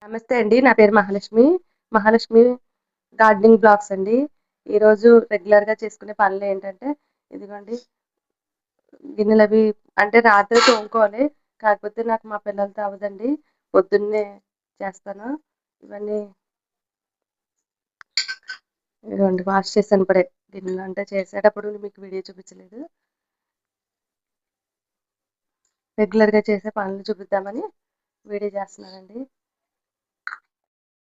నమస్తే అండి. నా పేరు మహాలక్ష్మి. మహాలక్ష్మి గార్డెనింగ్ బ్లాగ్స్ అండి. ఈరోజు రెగ్యులర్‌గా చేసుకునే పనులేంటంటే, ఇదిగోండి గిన్నెలవి అంటే రాత్రే తోముకోవాలి. కాకపోతే నాకు మా పిల్లలతో అవ్వదండి. పొద్దున్నే చేస్తాను. ఇవన్నీ ఇదిగోండి వాష్ చేశాను ఇప్పుడే. గిన్నెలు అంటే చేసేటప్పుడు మీకు వీడియో చూపించలేదు. రెగ్యులర్‌గా చేసే పనులు చూపిద్దామని వీడియో చేస్తున్నానండి.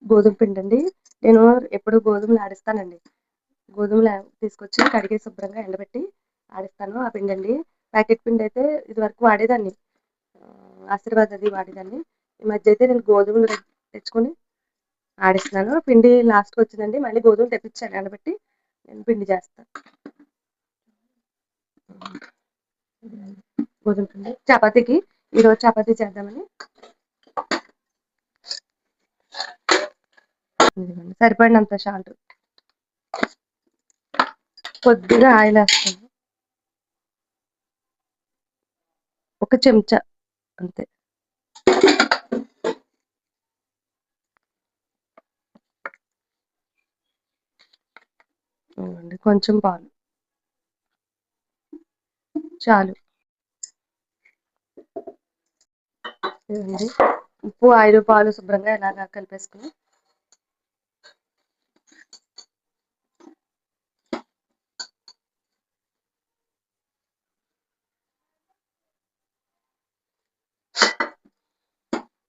గోధుమ పిండండి. నేను ఎప్పుడు గోధుమలు ఆడిస్తానండి. గోధుమలు తీసుకొచ్చి కడిగి శుభ్రంగా ఎండబెట్టి ఆడిస్తాను. ఆ పిండండి. ప్యాకెట్ పిండయితే ఇదివరకు వాడేదాన్ని. ఆశీర్వాద్ అది వాడేదాన్ని. ఈ మధ్య అయితే నేను గోధుమలు తెచ్చుకొని ఆడిస్తున్నాను. పిండి లాస్ట్‌కి వచ్చిందండి. మళ్ళీ గోధుమలు తెప్పించాను ఎండబెట్టి నేను పిండి చేస్తాను. గోధుమ పిండి చపాతీకి ఈరోజు చపాతీ చేద్దామని సరిపడినంత సాల్ట్, కొద్దిగా ఆయిల్ వేస్తాను. ఒక చెంచా అంతే. కొంచెం పాలు చాలు. ఇదండి ఉప్పు, ఆయిల్, పాలు శుభ్రంగా ఇలాగా కలిపేసుకుని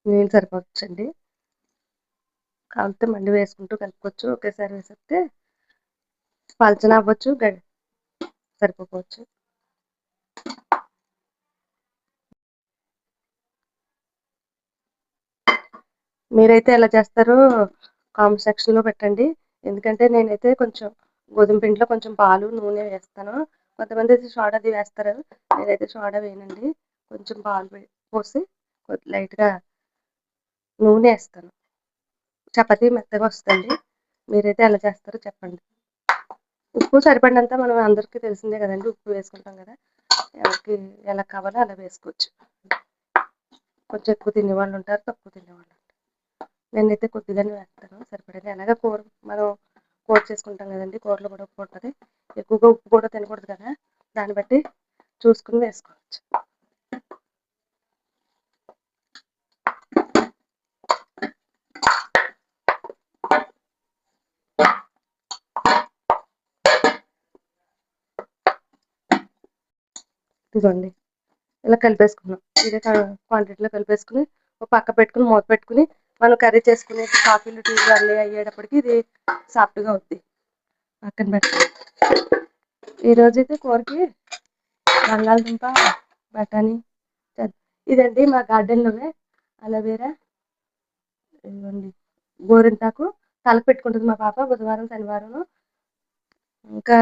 నీళ్ళు సరిపోవచ్చండి. కాకపోతే మళ్ళీ వేసుకుంటూ కలుపుకోవచ్చు. ఒకేసారి వేసేస్తే పలచన అవ్వచ్చు, సరిపోవచ్చు. మీరైతే ఎలా చేస్తారో కామెంట్ సెక్షన్‌లో పెట్టండి. ఎందుకంటే నేనైతే కొంచెం గోధుమ పిండిలో కొంచెం పాలు, నూనె వేస్తాను. కొంతమంది అయితే సోడా అది వేస్తారు. నేనైతే సోడా వేయనండి. కొంచెం పాలు పోసి లైట్‌గా నూనె వేస్తాను. చపాతీ మెత్తగా వస్తదండి. మీరైతే ఎలా చేస్తారో చెప్పండి. ఉప్పు సరిపడినంత మనం అందరికీ తెలిసిందే కదండి. ఉప్పు వేసుకుంటాం కదా. ఎవరికి ఎలా కావాలో అలా వేసుకోవచ్చు. కొంచెం ఎక్కువ తినేవాళ్ళు ఉంటారు, తక్కువ తినేవాళ్ళు ఉంటారు. నేనైతే కొద్దిగానే వేస్తాను సరిపడేది. అలాగే మనం కూర చేసుకుంటాం కదండి. కూరలో కూడా ఉప్పు ఉంటుంది. ఎక్కువగా ఉప్పు కూడా తినకూడదు కదా. దాన్ని బట్టి చూసుకుని వేసుకోవచ్చు. ఇదిగోండి ఇలా కలిపేసుకున్నాం. ఇదే క్వాంటిటీలో కలిపేసుకుని ఒక పక్క పెట్టుకుని మూత పెట్టుకుని మనం కర్రీ చేసుకుని కాఫీలు, టీలు అన్నీ అయ్యేటప్పటికి ఇది సాఫ్ట్గా అవుద్ది. పక్కన పెట్టుకుని ఈరోజైతే కూరకి బంగాళదుంప, బఠానీ ఇదండి మా గార్డెన్లోనే అలోవేరా, ఇదిగోండి గోరింటాకు తలకు పెట్టుకుంటుంది మా పాప బుధవారం, శనివారం. ఇంకా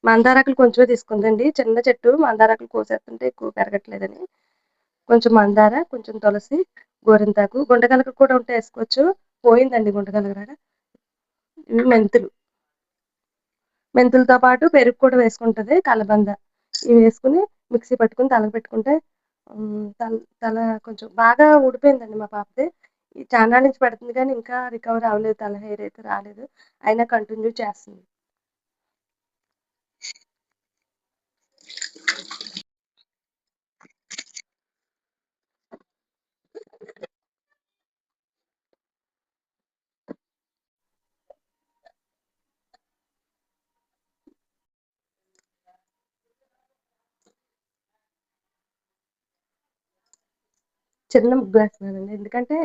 మందారాకులు కొంచెమే తీసుకుందండి. చిన్న చెట్టు మందారాకులు కోసేస్తుంటే ఎక్కువ పెరగట్లేదని కొంచెం మందార, కొంచెం తులసి, గోరింటాకు, గుంటగలగర కూడా ఉంటే వేసుకోవచ్చు. పోయిందండి గుంటగలగర. ఇవి మెంతులతో పాటు పెరుగు కూడా వేసుకుంటుంది కలబంద. ఇవి వేసుకుని మిక్సీ పట్టుకుని తలకు పెట్టుకుంటే తల తల కొంచెం బాగా ఊడిపోయిందండి మా పాపది. ఈ చానా నుంచి పెడుతుంది కానీ ఇంకా రికవర్ అవ్వలేదు. తల హెయిర్ అయితే రాలేదు. అయినా కంటిన్యూ చేస్తుంది. చిన్న ముగ్గు వేస్తున్నానండి. ఎందుకంటే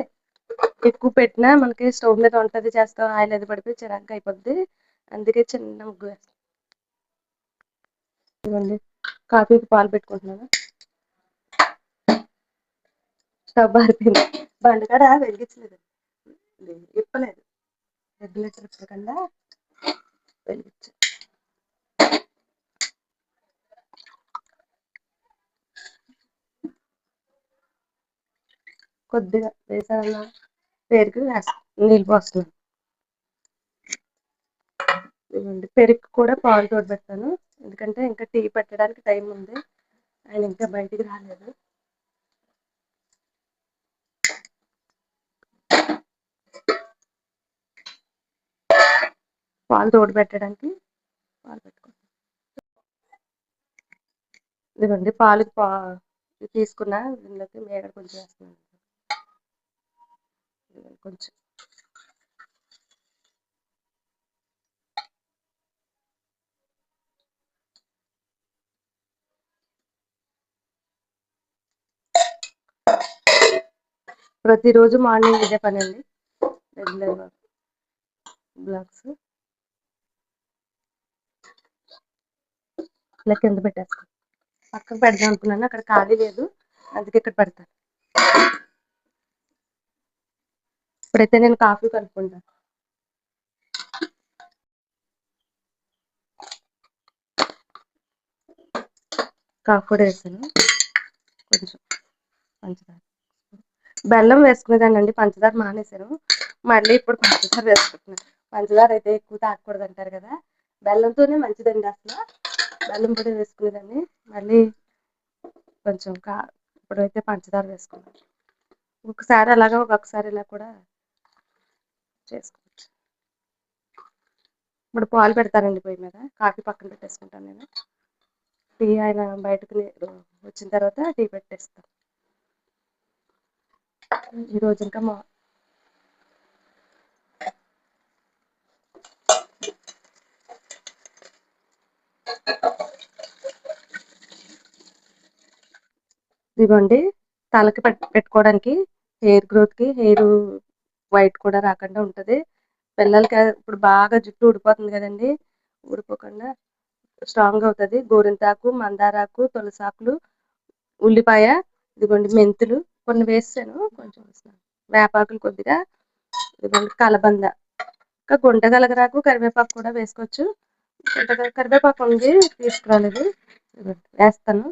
ఎక్కువ పెట్టినా మనకి స్టవ్ మీద వంటది చేస్తాం, ఆయిల్ అది పడిపోయి చిరాగ్గా అయిపోద్ది. అందుకే చిన్న ముగ్గు వేస్తాను. ఇదిగోండి కాఫీకి పాలు పెట్టుకుంటున్నాను. స్టవ్ ఆరిపోయింది. బండకాడ వెలిగించలేదు, ఇప్పలేదు. రెగ్యులేటర్ ఇప్పకుండా వెలిగించాను. కొద్దిగా వేసాన పేరుకి నీళ్ళు పోస్తున్నాను. ఇదిగోండి పెరుగు కూడా పాలు తోడబెడతాను. ఎందుకంటే ఇంకా టీ పెట్టడానికి టైం ఉంది. ఆయన ఇంకా బయటికి రాలేదు. పాలు తోడు పెట్టడానికి పాలు పెట్టుకుంటాం. ఇదిగోండి పాలు తీసుకున్న దీనిలోకి మేగడ కొంచెం వేస్తున్నాను. కొంచెం ప్రతిరోజు మార్నింగ్ ఇదే పని అండి. రెగ్యులర్ బ్లాక్స్ ఇలా కింద పెట్టేస్తాను. పక్కకు పెడదాం అనుకున్నాను, అక్కడ ఖాళీ లేదు, అందుకే ఇక్కడ పెడతాను. ఇప్పుడైతే నేను కాఫీ కలుపుకుంటాను. కాఫీ కూడా వేసాను, కొంచెం పంచదార. బెల్లం వేసుకునేదానండి, పంచదార మానేశాను. మళ్ళీ ఇప్పుడు పంచదార వేసుకుంటున్నాను. పంచదార అయితే ఎక్కువ తాగకూడదు అంటారు కదా, బెల్లంతోనే మంచిదండి. అసలు బెల్లం కూడా వేసుకునేదాన్ని, మళ్ళీ కొంచెం ఇప్పుడైతే పంచదార వేసుకున్నాను. ఒకసారి అలాగా ఒక్కొక్కసారి ఇలా కూడా చేసుకోవచ్చు. ఇప్పుడు పాలు పెడతానండి పొయ్యి మీద, కాఫీ పక్కన పెట్టేసుకుంటాను నేను. టీ ఆయన బయటకు వచ్చిన తర్వాత టీ పెట్టేస్తాను. ఈరోజు ఇంకా ఇదిగోండి తలకి పెట్టుకోవడానికి, హెయిర్ గ్రోత్కి, హెయిర్ వైట్ కూడా రాకుండా ఉంటుంది. పిల్లలకి ఇప్పుడు బాగా జుట్టు ఊడిపోతుంది కదండి, ఊడిపోకుండా స్ట్రాంగ్ అవుతుంది. గోరింటాకు, మందారాకు, తులసాకులు, ఉల్లిపాయ, ఇదిగోండి మెంతులు కొన్ని వేసాను, కొంచెం వేపాకులు కొద్దిగా, ఇదిగోండి కలబంద, ఇంకా గుంటగలగరాకు, కరివేపాకు కూడా వేసుకోవచ్చు. కరివేపాకు ఉంది తీసుకురాలేదు, వేస్తాను.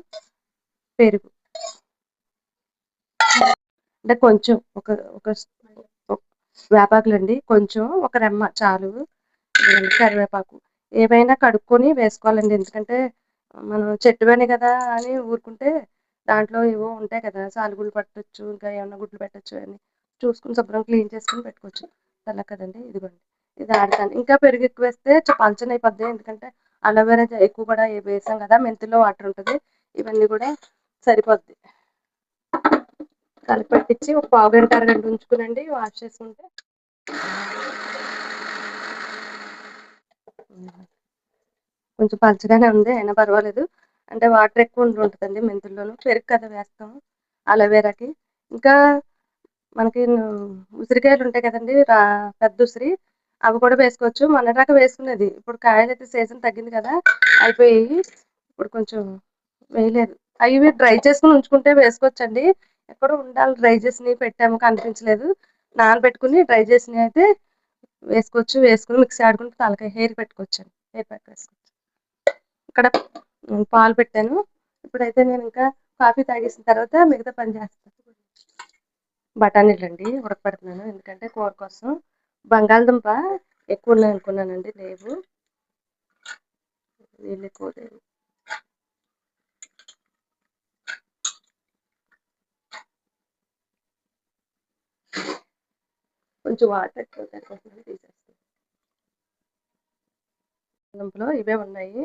పెరుగు అంటే కొంచెం ఒక ఒక వేపాకులు అండి, కొంచెం ఒక రెమ్మ చాలు. కరివేపాకు ఏవైనా కడుక్కొని వేసుకోవాలండి, ఎందుకంటే మనం చెట్టువని కదా అని ఊరుకుంటే దాంట్లో ఏవో ఉంటాయి కదా, సాలుగులు పట్టొచ్చు, ఇంకా ఏమన్నా గుడ్లు పెట్టచ్చు అని చూసుకుని శుభ్రం క్లీన్ చేసుకుని పెట్టుకోవచ్చు. అలా కదండి. ఇదిగోండి ఇది ఆడతాను. ఇంకా పెరుగు ఎక్కువ వేస్తే పలచన అయిపోద్ది, ఎందుకంటే అలోవెరా ఎక్కువ కూడా వేసాం కదా, మెంతుల్లో వాటర్ ఉంటుంది, ఇవన్నీ కూడా సరిపోద్ది. కలిపి పట్టించి ఒక పావు గంట అరగంట ఉంచుకునండి, వాష్ చేసుకుంటే కొంచెం పలచగానే ఉంది, అయినా పర్వాలేదు. అంటే వాటర్ ఎక్కువ ఉంటుందండి మెంతుల్లోనూ, పెరుగు కదా వేస్తాము అలోవెరాకి. ఇంకా మనకి ఉసిరికాయలు ఉంటాయి కదండి, పెద్ద ఉసిరి, అవి కూడా వేసుకోవచ్చు. మొన్నదాకా వేసుకునేది, ఇప్పుడు కాయలు అయితే సీజన్ తగ్గింది కదా, అయిపోయి ఇప్పుడు కొంచెం వేయలేదు. అవి డ్రై చేసుకుని ఉంచుకుంటే వేసుకోవచ్చండి. ఎక్కడ ఉండాలి, డ్రై చేసినవి పెట్టాము కనిపించలేదు, నానబెట్టుకుని డ్రై చేసినవి అయితే వేసుకోవచ్చు. వేసుకుని మిక్సీ ఆడుకుని తలకాయ హెయిర్ పెట్టుకోవచ్చు అండి, హెయిర్ ప్యాక్ వేసుకోవచ్చు. ఇక్కడ పాలు పెట్టాను, ఇప్పుడైతే నేను ఇంకా కాఫీ తాగేసిన తర్వాత మిగతా పని చేస్తాను. బఠానీలు అండి ఉడకపెడుతున్నాను, ఎందుకంటే కూర కోసం. బంగాళదుంప ఎక్కువ ఉన్నాయి అనుకున్నానండి, లేవు, నీళ్ళు ఎక్కువ లేవు. కొంచెం వాటర్ ఎక్కువ సరిపోతుందని తీసేస్తాను. దుంపలు ఇవే ఉన్నాయి,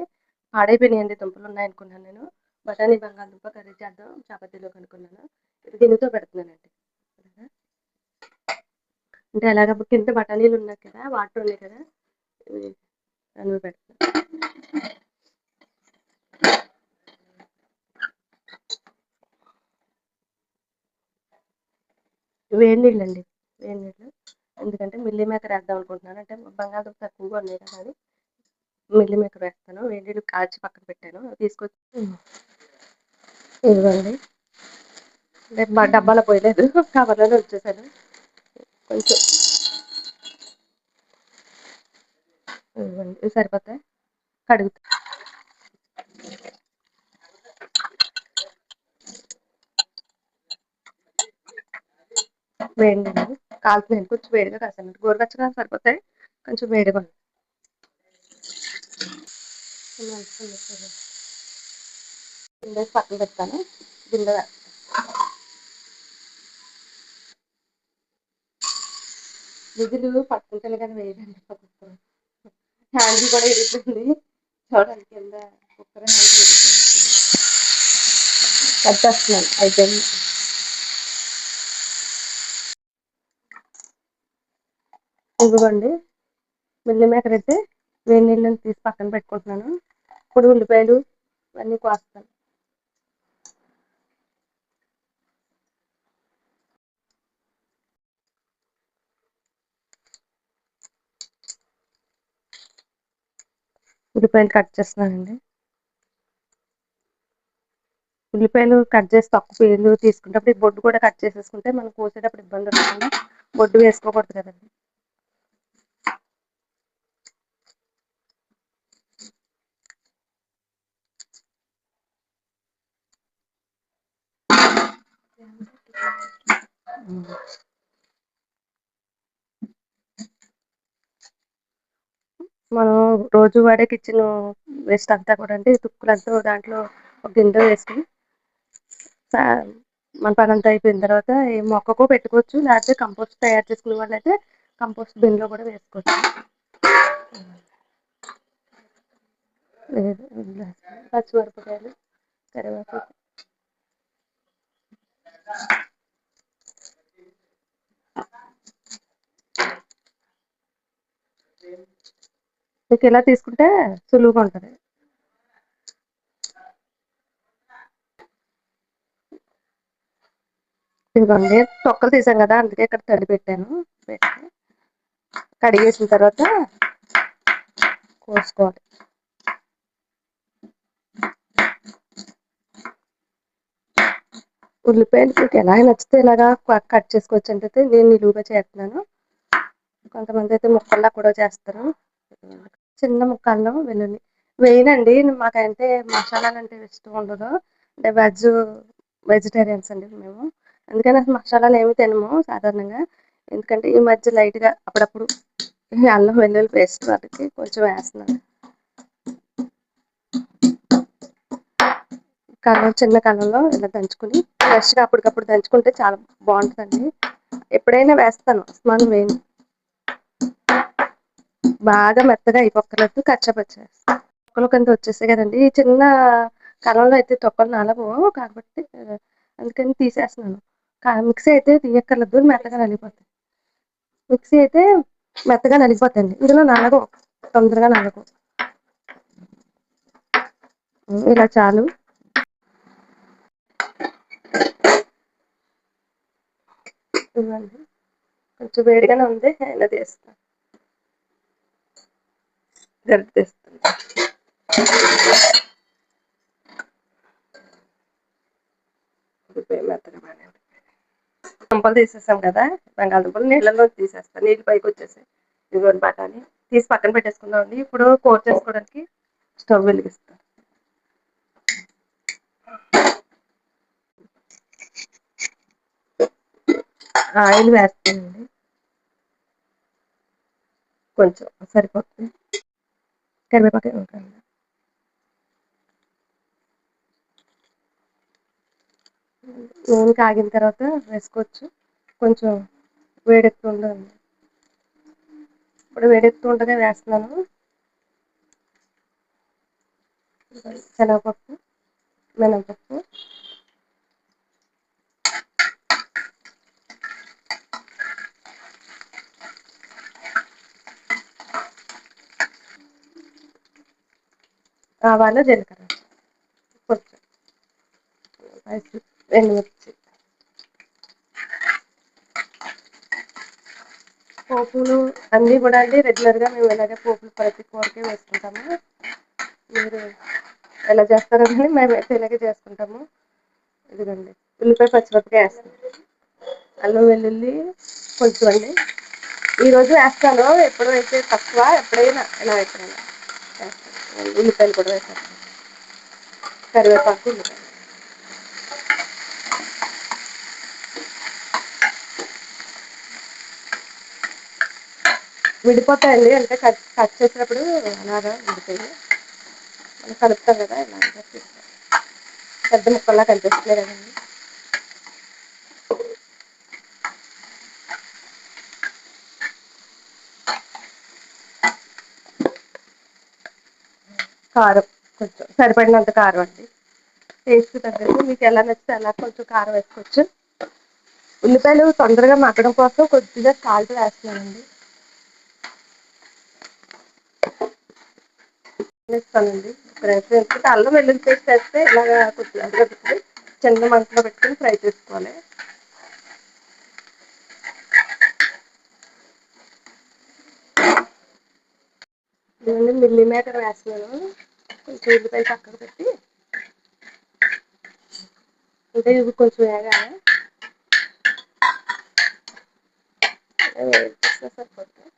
పాడైపోయినాయండి, దుంపలు ఉన్నాయి అనుకున్నాను నేను. బఠానీ బంగాళదుంప కర్రీ చేద్దాం చపాతీలోకి అనుకున్నాను, ఇది గిన్నెతో పెడుతున్నానండి. అంటే ఎలాగ కింద బఠానీలు ఉన్నాయి కదా, వాటర్ ఉన్నాయి కదా, అందులో పెడుతున్నాను. వేడి నీళ్ళు అండి, వేడి నీళ్ళు, ఎందుకంటే మిల్లీ మేకర్ వేద్దాం అనుకుంటున్నాను. అంటే బంగాళదుంప తక్కువగా ఉన్నాయి కదా అని మిల్లీ మేకర్ వేస్తాను. వేడి నీళ్ళు కాచి పక్కన పెట్టాను, తీసుకొచ్చి ఇవ్వండి. డబ్బాలో పోయలేదు, కవర్లోనే వచ్చేసాను. కొంచెం ఇవ్వండి, ఇవి సరిపోతాయి, కడుగుతా. వేడి నీళ్ళు కాలుతున్నాయి, కొంచెం వేడిగా కాసాను, గోరువెచ్చగా సరిపోతాయి, కొంచెం వేడిగా గిన్నె పక్కన పెడతాను. గిన్నె విధులు పట్టుకుంటాను కానీ వేయదండి, హ్యాండిల్ కూడా ఇరుగుతుంది. చూడండి కింద కుక్కర్ హ్యాండిల్ ఇరుగుతుంది. కట్ చేస్తున్నాను అయిపోయింది. ఇదిగోండి మిల్లీ మేకర్ అయితే వేడి నీళ్ళని తీసి పక్కన పెట్టుకుంటున్నాను. ఇప్పుడు ఉల్లిపాయలు ఇవన్నీ కోస్తాను. ఉల్లిపాయలు కట్ చేస్తున్నానండి. ఉల్లిపాయలు కట్ చేసి తక్కువ పేర్లు తీసుకున్నప్పుడు ఈ బొడ్డు కూడా కట్ చేసేసుకుంటే మనం కోసేటప్పుడు ఇబ్బంది ఉండకుండా బొడ్డు వేసుకోకూడదు కదండి. మనం రోజు వాడే కిచెన్ వేస్ట్ అంతా కూడా అండి తుక్కులంతా దాంట్లో ఒక గిన్నెలో వేసుకుని మన పని అంతా అయిపోయిన తర్వాత ఈ మొక్కకు పెట్టుకోవచ్చు. లేకపోతే కంపోస్ట్ తయారు చేసుకునే వాళ్ళు అయితే కంపోస్ట్ బిన్లో కూడా వేసుకోవచ్చు. లేదు పచ్చిమిరపకాయలు, కరివేపాకు, మీకు ఇలా తీసుకుంటే సులువుగా ఉంటుంది. ఇదిగోండి తొక్కలు తీసాం కదా, అందుకే ఇక్కడ తడి పెట్టాను. పెట్టి కడిగేసిన తర్వాత కోసుకోవాలి. ఉల్లిపాయలు మీకు ఎలా నచ్చితే ఇలాగా కట్ చేసుకోవచ్చు. అంటే నేను నిలువుగా చేస్తున్నాను. కొంతమంది అయితే ముక్కల్లా కూడా చేస్తారు. చిన్న ముక్కల్లో వెల్లుల్లి వేయనండి. మాకంటే మసాలాలు అంటే ఇష్టం ఉండదు. అంటే వెజిటేరియన్స్ అండి మేము. అందుకని అసలు మసాలాలు ఏమి తినము సాధారణంగా. ఎందుకంటే ఈ మధ్య లైట్గా అప్పుడప్పుడు అల్లం వెల్లుల్లి పేస్ట్ వాటికి కొంచెం వేస్తున్నాను. చిన్న కళ్ళంలో ఇలా దంచుకుని ఫ్రెష్గా అప్పటికప్పుడు దంచుకుంటే చాలా బాగుంటుందండి. ఎప్పుడైనా వేస్తాను, అస్మాన్ వేయను. బాగా మెత్తగా అయిపోక్కర్లేదు, కచ్చపచ్చ తొక్కలు కింద వచ్చేసాయి కదండి. ఈ చిన్న కళ్ళంలో అయితే తొక్కలు నలవు కాబట్టి అందుకని తీసేస్తున్నాను. మిక్సీ అయితే తీయక్కర్లేదు, మెత్తగా నలిగిపోతాయి. మిక్సీ అయితే మెత్తగా నలిగిపోతాయండి. ఇందులో నలగవు, తొందరగా నలగవు. ఇలా చాలు. ఇవ్వండి కొంచెం వేడిగానే ఉంది, ఇలా తీస్తాను. గరిటె తీస్తాను. మెత్తగా బాగా దుంపలు తీసేసాం కదా, బంగాళదుంపలు నీళ్ళలో తీసేస్తాను. నీళ్ళు పైకి వచ్చేసాయి. ఇదిగోండి బఠానీ తీసి పక్కన పెట్టేసుకుందాం అండి. ఇప్పుడు కూర చేసుకోవడానికి స్టవ్ వెలిగిస్తాను. ఆయిల్ వేస్తానండి, కొంచెం సరిపోతుంది. కరివేపాకు నూనె కాగిన తర్వాత వేసుకోవచ్చు. కొంచెం వేడెక్కుతుందండి. ఇప్పుడు వేడెక్కుతుండగా వేస్తున్నాను శనగపప్పు, మినపప్పు, ఆవాలు, జీలకర్ర, కొంచెం ఎండుమిర్చి. పోపులు అన్నీ కూడా అండి రెగ్యులర్గా మేము ఇలాగే పోపులు ప్రతి కూరకి వేసుకుంటాము. మీరు ఎలా చేస్తారో కానీ మేమైతే ఇలాగే చేసుకుంటాము. ఇదిగోండి ఉల్లిపాయ, పచ్చిమిరపకాయ వేస్తాను. అల్లం వెల్లుల్లి కొంచెం అండి. ఈరోజు వేస్తాను, ఎప్పుడైతే తక్కువ, ఎప్పుడైనా ఇలా ఎప్పుడైనా వేస్తాను. ఉల్లిపాయలు కూడా వేస్తాను, కరివేపాకు, ఉల్లిపాయలు. విడిపోతాయండి, అంటే కట్ చేసినప్పుడు అలాగా విడిపోయి మనం కలుపుతాం కదా, ఇలాగా పెద్ద ముక్కల్లా కనిపిస్తున్నాయి కదండి. కారం కొంచెం సరిపడినంత కారం అండి. టేస్ట్ తగ్గట్టు మీకు ఎలా నచ్చితే అలా కొంచెం కారం వేసుకోవచ్చు. ఉల్లిపాయలు తొందరగా మగ్గడం కోసం కొద్దిగా సాల్ట్ వేస్తున్నానండి. వేస్తానండి. ఎందుకంటే అల్లం వెల్లుల్లి పేస్ట్ వేస్తే ఇలాగా కొద్దిగా అడుగుతుంది. చిన్న మంటలో పెట్టుకుని ఫ్రై చేసుకోవాలి. నేను మిల్లీ మేకర్ వేస్తున్నాను. కొంచెం ఉల్లిపాయలు పక్కకు పెట్టి అంటే ఇవి కొంచెం వేగాలి. సరిపోతుంది.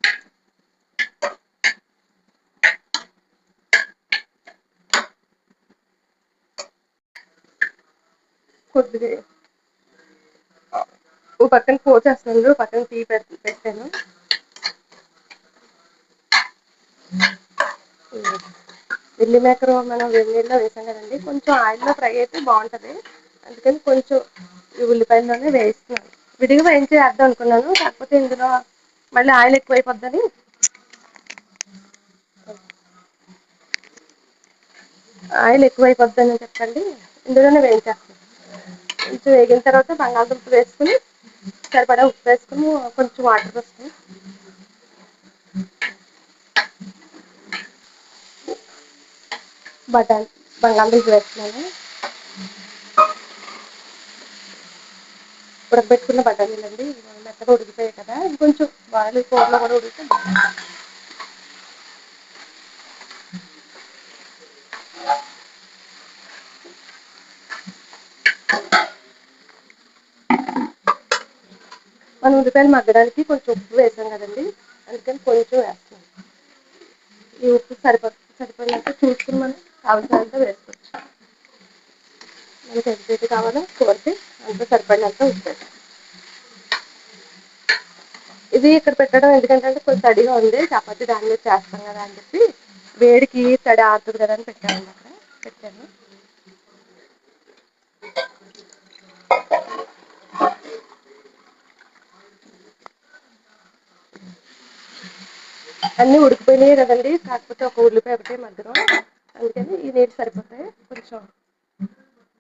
కొద్దిగా ఓ పక్కన పోసేస్తున్నాను, ఓ పక్కన టీ పెట్టాను. మిల్లీ మేకర్ మనం వేడినీళ్ళలో వేసాం కదండి, కొంచెం ఆయిల్లో ఫ్రై అయితే బాగుంటుంది. అందుకని కొంచెం ఈ ఉల్లిపాయల్లోనే వేస్తున్నాను. విడిగా వేయించి వేద్దాం అనుకున్నాను, కాకపోతే ఇందులో మళ్ళీ ఆయిల్ ఎక్కువైపోద్దని చెప్పండి ఇందులోనే వేయించేస్తాను. కొంచెం వేగిన తర్వాత బంగాళదుంప వేసుకుని సరిపడా ఉప్పు వేసుకుని కొంచెం వాటర్ వేసుకుని బంగాళదుంప వేస్తున్నాను. ఉడకబెట్టుకున్న బఠానీలండి, మెత్తగా ఉడికిపోయాయి కదా, ఇంకొంచెం బాగా కూరలో కూడా ఉడికితే మనం ఉల్లిపాయలు మగ్గడానికి కొంచెం ఉప్పు వేసాం కదండి, అందుకని కొంచెం వేస్తాం. ఈ ఉప్పు సరిపడినంత చూసుకుని మనం కావాల్సినంత వేసుకోవచ్చు. మనకి ఎంత కావాలో కూరకి అంత సరిపడినంత ఉప్పు వేస్తాం. ఇది ఇక్కడ పెట్టడం ఎందుకంటే కొంచెం తడిగా ఉంది, చపాతీ దాని మీద చేస్తాం కదా అని చెప్పి వేడికి తడి ఆరుతుంది కదా అని పెట్టాను. అక్కడ పెట్టాను. అన్నీ ఉడికిపోయినాయి కదండి, కాకపోతే ఒక ఉల్లిపాయ ఒకటే మధ్యలో, అందుకని ఈ నీళ్ళు సరిపోతాయి. కొంచెం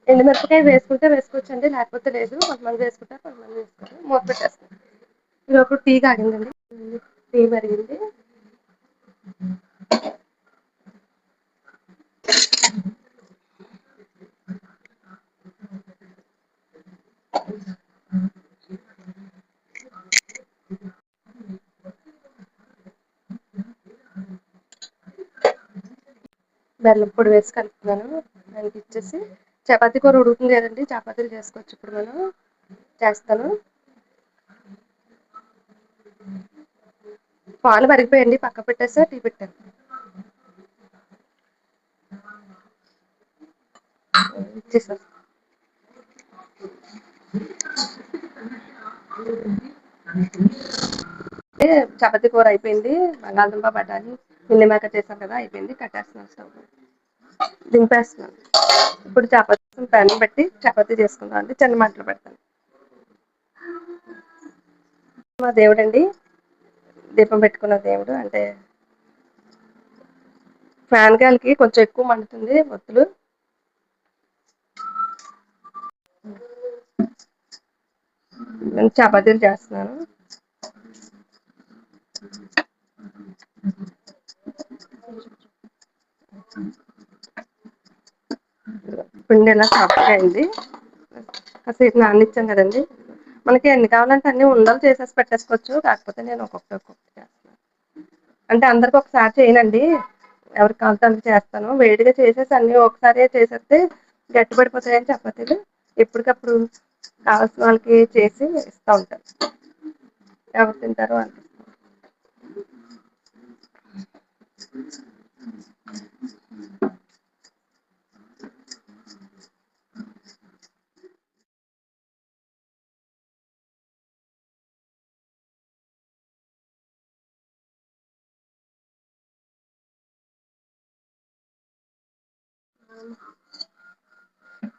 ఎండుమిరపకాయ వేసుకుంటే వేసుకోవచ్చండి, లేకపోతే లేదు. కొంతమంది వేసుకుంటారు, కొంతమంది వేసుకోరు. మూత పెట్టేస్తాను. ఈలోపు టీ కాగిందండి, టీ మరిగింది. బెల్లం పొడి వేసి కలుపుతున్నాను. దానికి ఇచ్చేసి చపాతీ కూర ఉడుకుతుంది కదండి, చపాతీలు చేసుకోవచ్చు. ఇప్పుడు మనం చేస్తాను. పాలు మరిగిపోయండి, పక్క పెట్టేసి టీ పెట్టాను. ఇచ్చేసాను. చపాతీ కూర అయిపోయింది. బంగాళదుంప బఠానీ మిల్లీ మేకర్ చేసాం కదా, అయిపోయింది. కట్టేస్తున్నాను, స్టవ్ దింపేస్తున్నాను. ఇప్పుడు చపాతీ ప్యాన్ పెట్టి చపాతీ చేసుకుందాం అండి. చిన్న మంటలో పెడతాను. మా దేవుడండి, దీపం పెట్టుకున్న దేవుడు. అంటే ఫ్యాన్ గాలికి కొంచెం ఎక్కువ మండుతుంది ఒత్తులు. నేను చపాతీలు చేస్తున్నాను. పిండి ఇలా సాఫ్ట్గా అయింది. కాసేపు నాననిచ్చాం కదండి, మనకి ఎన్ని కావాలంటే అన్ని ఉండలు చేసేసి పెట్టేసుకోవచ్చు. కాకపోతే నేను ఒక్కొక్కటి చేస్తాను. అంటే అందరికి ఒకసారి చేయనండి, ఎవరికి కావాలంటే అందుకు చేస్తాను. వేడిగా చేసేసి అన్ని ఒకసారి చేసేస్తే గట్టి పడిపోతాయని చపాతీలు ఎప్పటికప్పుడు కావాల్సిన వాళ్ళకి చేసి ఇస్తూ ఉంటాను. ఎవరు తింటారో వాళ్ళు.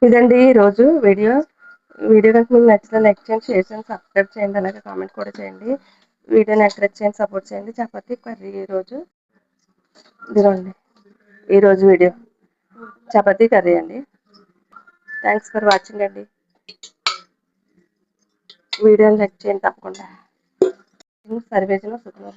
ఇదండి ఈరోజు వీడియో. కనుక మీకు నచ్చితే లైక్ చేయండి, షేర్ చేయండి, సబ్స్క్రైబ్ చేయండి, అలాగే కామెంట్ కూడా చేయండి. వీడియోని ఎంకరేజ్ చేయండి, సపోర్ట్ చేయండి. చపాతీ కర్రీ ఈరోజు ఇదిగోండి. ఈరోజు వీడియో చపాతీ కర్రీ అండి. థ్యాంక్స్ ఫర్ వాచింగ్ అండి. వీడియోని లైక్ చేయండి తప్పకుండా. సర్వేజన సుఖంగా